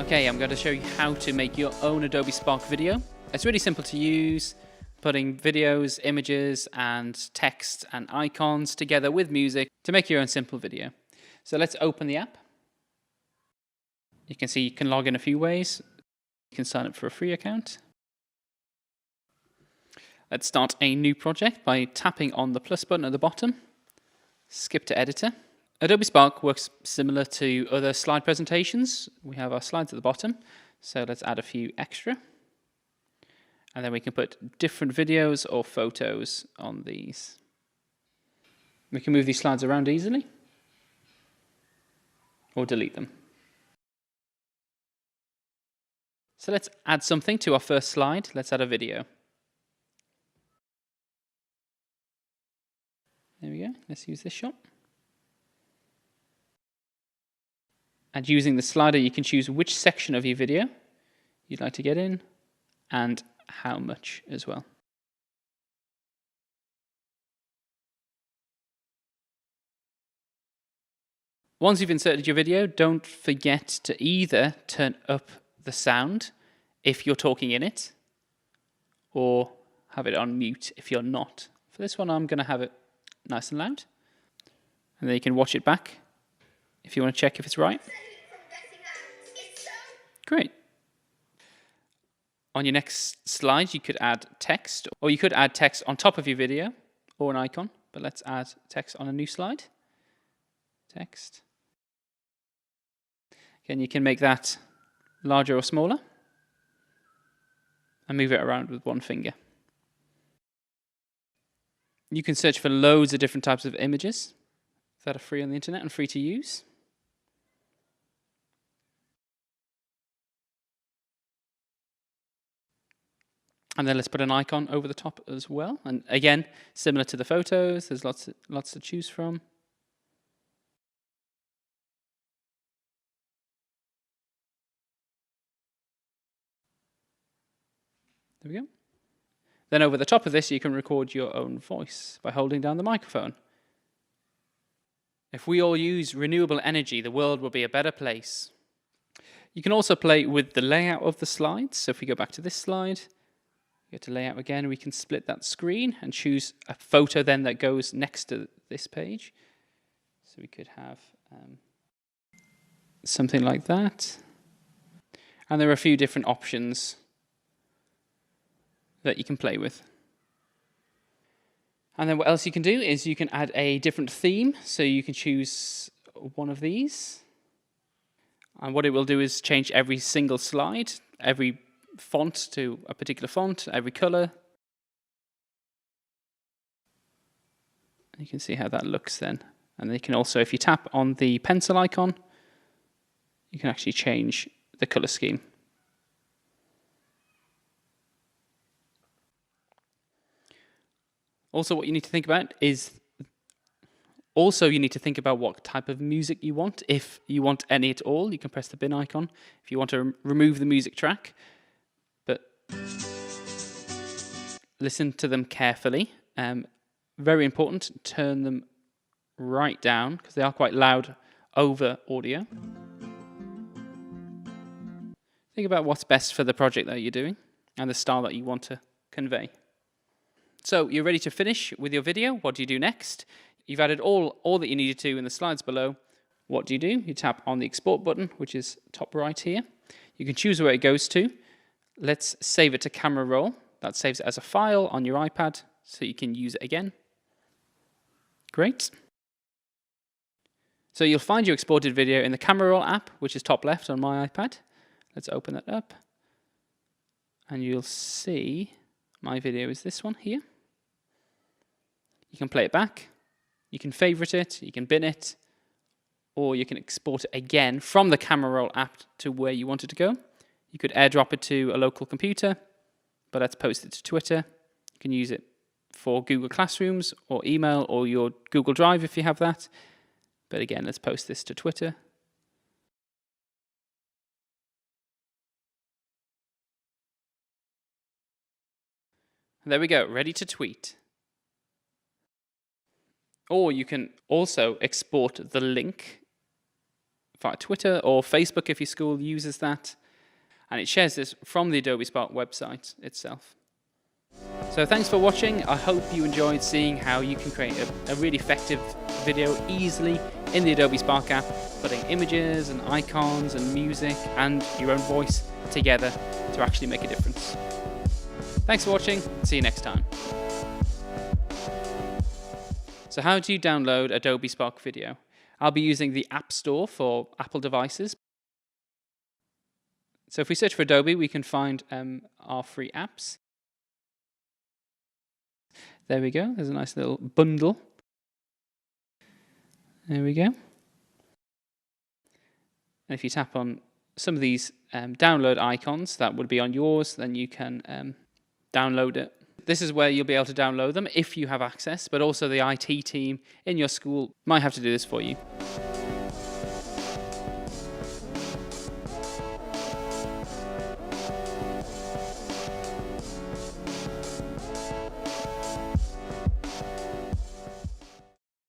Okay, I'm going to show you how to make your own Adobe Spark video. It's really simple to use, putting videos, images, and text and icons together with music to make your own simple video. So let's open the app. You can see you can log in a few ways. You can sign up for a free account. Let's start a new project by tapping on the plus button at the bottom. Skip to editor. Adobe Spark works similar to other slide presentations. We have our slides at the bottom, so let's add a few extra. And then we can put different videos or photos on these. We can move these slides around easily, or delete them. So let's add something to our first slide. Let's add a video. There we go. Let's use this shot. And using the slider, you can choose which section of your video you'd like to get in and how much as well. Once you've inserted your video, don't forget to either turn up the sound if you're talking in it, or have it on mute if you're not. For this one, I'm going to have it nice and loud. And then you can watch it back if you want to check if it's right. Great. On your next slide, you could add text, or you could add text on top of your video, or an icon, but let's add text on a new slide. Text. Again, you can make that larger or smaller, and move it around with one finger. You can search for loads of different types of images that are free on the internet and free to use. And then let's put an icon over the top as well. And again, similar to the photos, there's lots to choose from. There we go. Then over the top of this, you can record your own voice by holding down the microphone. If we all use renewable energy, the world will be a better place. You can also play with the layout of the slides. So if we go back to this slide, go to layout again, we can split that screen and choose a photo then that goes next to this page. So we could have something like that. And there are a few different options that you can play with. And then what else you can do is you can add a different theme. So you can choose one of these. And what it will do is change every single slide, every font to a particular font, every color. And you can see how that looks then. And you can also, if you tap on the pencil icon, you can actually change the color scheme. Also, what you need to think about is you need to think about what type of music you want. If you want any at all, you can press the bin icon. If you want to remove the music track, but listen to them carefully. Very important, turn them right down because they are quite loud over audio. Think about what's best for the project that you're doing and the style that you want to convey. So you're ready to finish with your video. What do you do next? You've added all that you needed to in the slides below. What do? You tap on the export button, which is top right here. You can choose where it goes to. Let's save it to camera roll. That saves it as a file on your iPad, so you can use it again. Great. So you'll find your exported video in the camera roll app, which is top left on my iPad. Let's open that up. And you'll see my video is this one here. You can play it back. You can favorite it, you can bin it, or you can export it again from the camera roll app to where you want it to go. You could airdrop it to a local computer, but let's post it to Twitter. You can use it for Google Classrooms or email or your Google Drive if you have that. But again, let's post this to Twitter. And there we go, ready to tweet. Or you can also export the link via Twitter or Facebook if your school uses that. And it shares this from the Adobe Spark website itself. So thanks for watching. I hope you enjoyed seeing how you can create a really effective video easily in the Adobe Spark app, putting images and icons and music and your own voice together to actually make a difference. Thanks for watching. See you next time. So how do you download Adobe Spark Video? I'll be using the App Store for Apple devices. So if we search for Adobe, we can find our free apps. There we go. There's a nice little bundle. There we go. And if you tap on some of these download icons that would be on yours, then you can download it. This is where you'll be able to download them if you have access, but also the IT team in your school might have to do this for you.